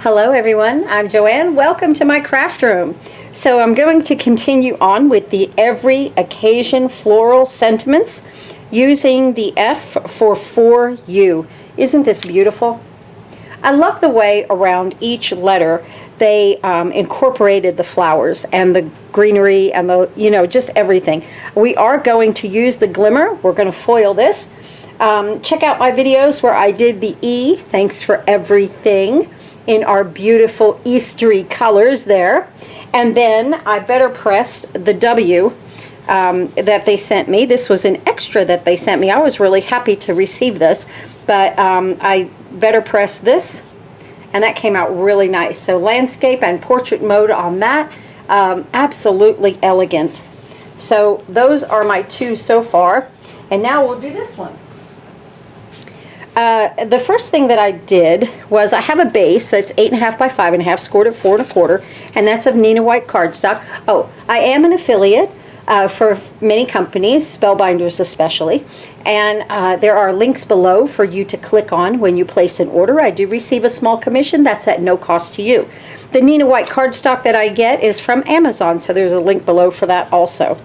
Hello everyone, I'm Joanne. Welcome to my craft room. So I'm going to continue on with the Every Occasion Floral Sentiments using the F for you. Isn't this beautiful? I love the way around each letter they incorporated the flowers and the greenery and the, just everything. We are going to use the glimmer. We're going to foil this. Check out my videos where I did the E, thanks for everything, in our beautiful Eastery colors there. And then I BetterPressed the W that they sent me. This was an extra that they sent me. I was really happy to receive this, but I BetterPressed this, and that came out really nice. So landscape and portrait mode on that, absolutely elegant. So those are my two so far, and now we'll do this one. The first thing that I did was I have a base that's 8.5 by 5.5, scored at 4 1/4, and that's of Neenah white cardstock. Oh, I am an affiliate for many companies, Spellbinders especially, and there are links below for you to click on when you place an order. I do receive a small commission. That's at no cost to you. The Neenah white cardstock that I get is from Amazon, so there's a link below for that also.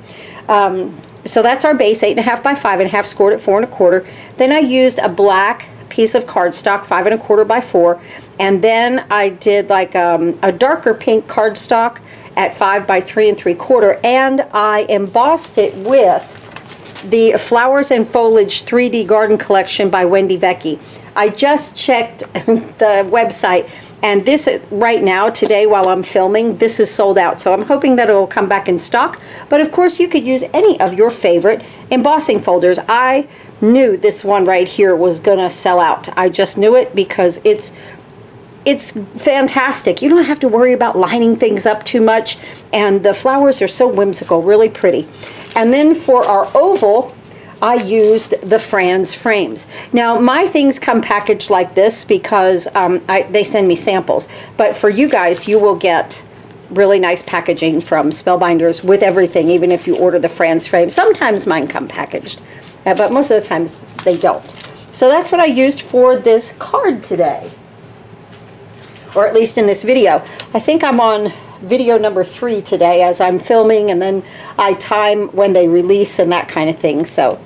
So that's our base, 8.5 by 5.5, scored at 4 1/4. Then I used a black piece of cardstock, 5 1/4 by 4, and then I did like a darker pink cardstock at 5 by 3 3/4, and I embossed it with the Flowers and Foliage 3D Garden Collection by Wendy VECCHI. I just checked the website, and this right now, today while I'm filming, this is sold out. So I'm hoping that it will come back in stock. But of course, you could use any of your favorite embossing folders. I knew this one right here was gonna sell out. I just knew it because it's fantastic. You don't have to worry about lining things up too much, and the flowers are so whimsical, really pretty. And then for our oval, I used the FRAN'S frames. Now my things come packaged like this because they send me samples, but for you guys, you will get really nice packaging from Spellbinders with everything, even if you order the FRAN'S frame. Sometimes mine come packaged, but most of the times they don't. So that's what I used for this card today, or at least in this video. I think I'm on video number 3 today as I'm filming, and then I time when they release and that kind of thing. So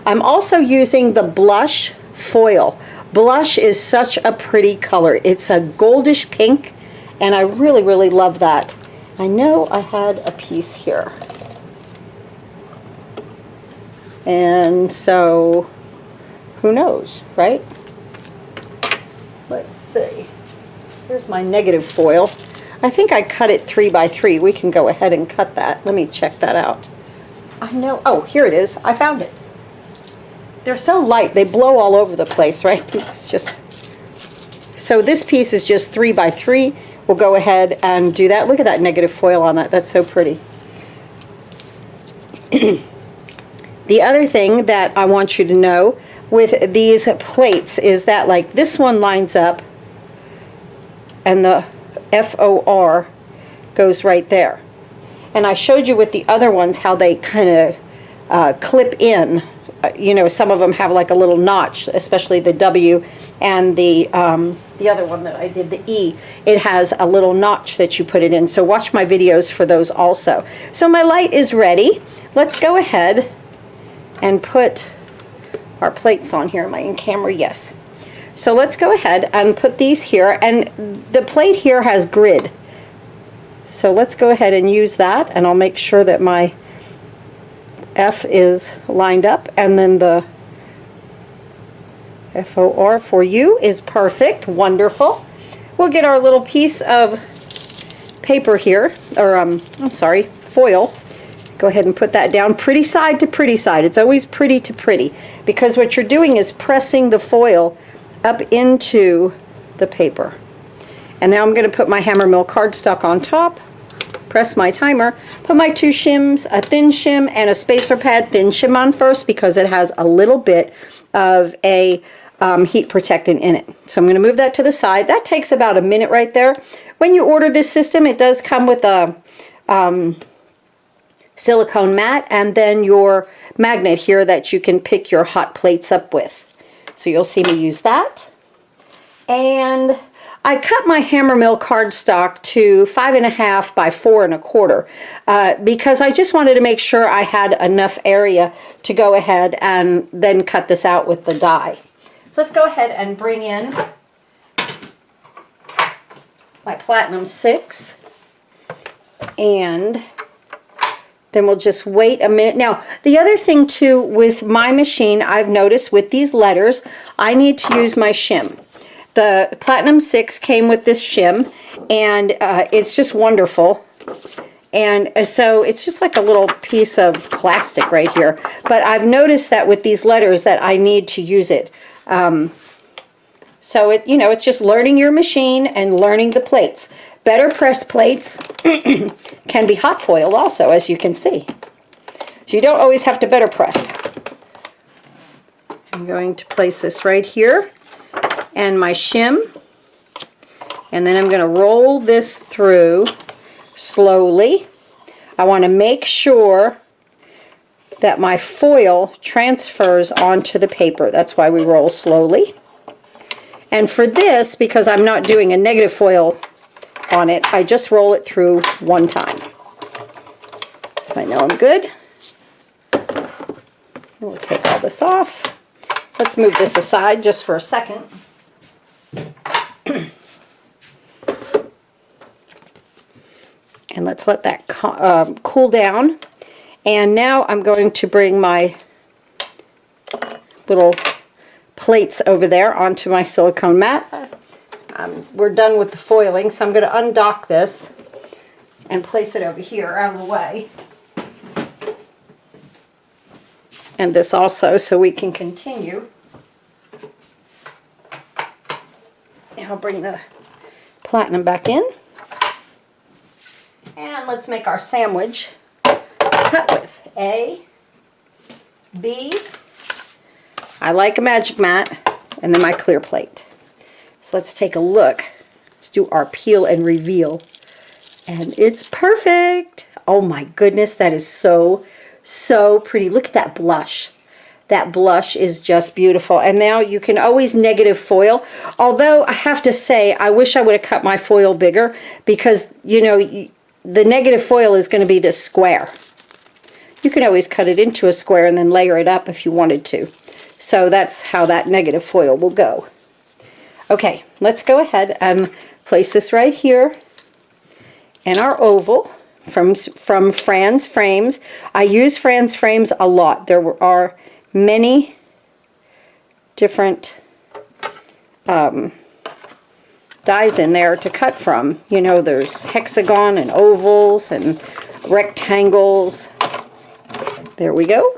I'm also using the blush foil. Blush is such a pretty color. It's a goldish pink, and I really, really love that. I know I had a piece here. And so, who knows, right? Let's see. Here's my negative foil. I think I cut it 3 by 3. We can go ahead and cut that. Let me check that out. I know. Oh, here it is. I found it. They're so light. They blow all over the place, right? It's just... So this piece is just 3 by 3. We'll go ahead and do that. Look at that negative foil on that. That's so pretty. The other thing that I want you to know with these plates is that, like, this one lines up, and the FOR goes right there. And I showed you with the other ones how they kind of clip in. Some of them have like a little notch, especially the W, and the other one that I did, the E. It has a little notch that you put it in. So watch my videos for those also. So my light is ready. Let's go ahead and put our plates on here. Am I in camera? Yes. So let's go ahead and put these here, and the plate here has grid. So let's go ahead and use that, and I'll make sure that my F is lined up, and then the FOR for you is perfect. Wonderful. We'll get our little piece of paper here, or I'm sorry, foil. Go ahead and put that down, pretty side to pretty side. It's always pretty to pretty, because what you're doing is pressing the foil up into the paper. And now I'm going to put my Hammermill cardstock on top, press my timer, put my 2 shims, a thin shim and a spacer pad, thin shim on first because it has a little bit of a heat protectant in it. So I'm going to move that to the side. That takes about a minute right there. When you order this system, it does come with a silicone mat and then your magnet here that you can pick your hot plates up with. So you'll see me use that. And I cut my Hammermill cardstock to 5.5 by 4.25 because I just wanted to make sure I had enough area to go ahead and then cut this out with the die. So let's go ahead and bring in my Platinum 6, and then we'll just wait a minute. Now, the other thing too with my machine, I've noticed with these letters, I need to use my shim. The Platinum 6 came with this shim, and it's just wonderful. And so it's just like a little piece of plastic right here. But I've noticed that with these letters that I need to use it. So it, you know, it's just learning your machine and learning the plates. BetterPress plates can be hot foiled also, as you can see. So you don't always have to BetterPress. I'm going to place this right here and my shim, and then I'm going to roll this through slowly. I want to make sure that my foil transfers onto the paper. That's why we roll slowly. And for this, because I'm not doing a negative foil on it, I just roll it through one time. So I know I'm good. We'll take all this off. Let's move this aside just for a second. And let's let that cool down. And now I'm going to bring my little plates over there onto my silicone mat. We're done with the foiling, so I'm going to undock this and place it over here out of the way. And this also, so we can continue. Now I'll bring the Platinum back in. And let's make our sandwich cut with A, B, I like a magic mat, and then my clear plate. So let's take a look. Let's do our peel and reveal. And it's perfect. Oh my goodness, that is so, so pretty. Look at that blush. That blush is just beautiful. And now you can always negative foil. Although I have to say, I wish I would have cut my foil bigger because, you know, the negative foil is going to be this square. You can always cut it into a square and then layer it up if you wanted to. So that's how that negative foil will go. Okay, let's go ahead and place this right here in our oval from FRAN'S frames. I use FRAN'S frames a lot. There are many different dies in there to cut from. You know, there's hexagon and ovals and rectangles. There we go.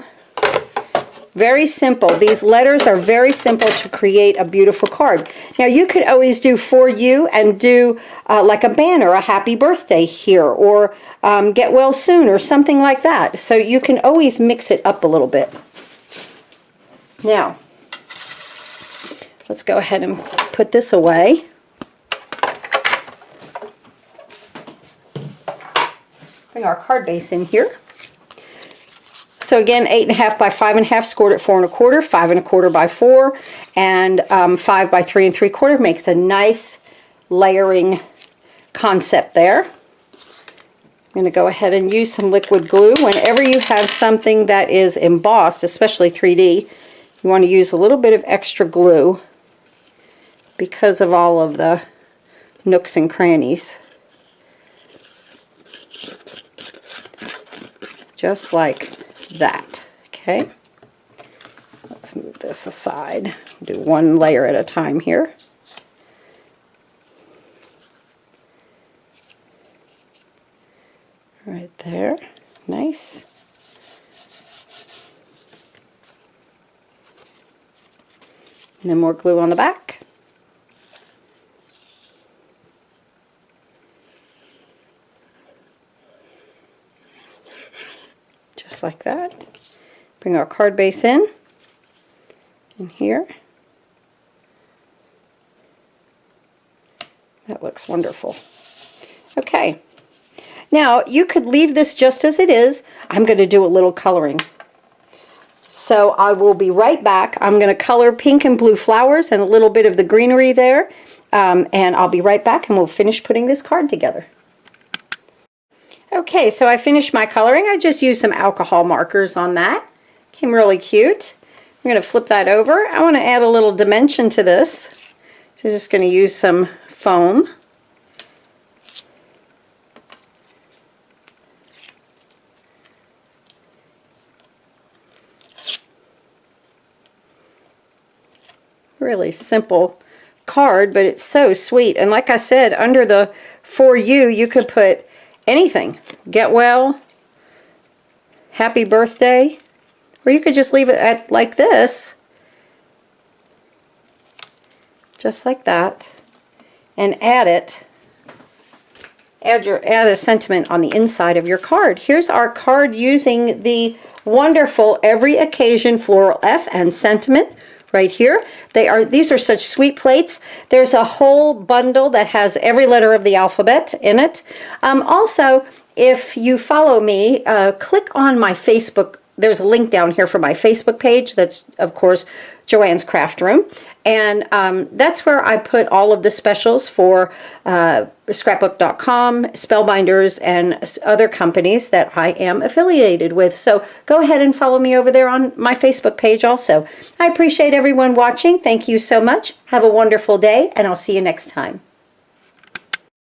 Very simple. These letters are very simple to create a beautiful card. Now you could always do for you and do like a banner, a happy birthday here, or get well soon, or something like that. So you can always mix it up a little bit. Now, let's go ahead and put this away. Bring our card base in here. So again, 8.5 by 5.5, scored at 4.25, 5.25 by 4, and 5 by 3 3/4 makes a nice layering concept there. I'm going to go ahead and use some liquid glue. Whenever you have something that is embossed, especially 3D, you want to use a little bit of extra glue because of all of the nooks and crannies. Just like that. Okay, let's move this aside. Do one layer at a time here. Right there. Nice. And then more glue on the back. Just like that. Bring our card base in here. That looks wonderful. Okay. Now you could leave this just as it is. I'm going to do a little coloring. So I will be right back. I'm going to color pink and blue flowers and a little bit of the greenery there. And I'll be right back and we'll finish putting this card together. Okay, so I finished my coloring. I just used some alcohol markers on that. Came really cute. I'm going to flip that over. I want to add a little dimension to this. So I'm just going to use some foam. Really simple card, but it's so sweet. And like I said, under the For You, you could put anything. Get well, happy birthday, or you could just leave it at like this, just like that, and add a sentiment on the inside of your card. Here's our card using the wonderful Every Occasion Floral F and sentiment right here. These are such sweet plates. There's a whole bundle that has every letter of the alphabet in it. Also, if you follow me, click on my Facebook. There's a link down here for my Facebook page. That's, of course, Joanne's Craft Room. And that's where I put all of the specials for scrapbook.com, Spellbinders, and other companies that I am affiliated with. So go ahead and follow me over there on my Facebook page also. I appreciate everyone watching. Thank you so much. Have a wonderful day, and I'll see you next time.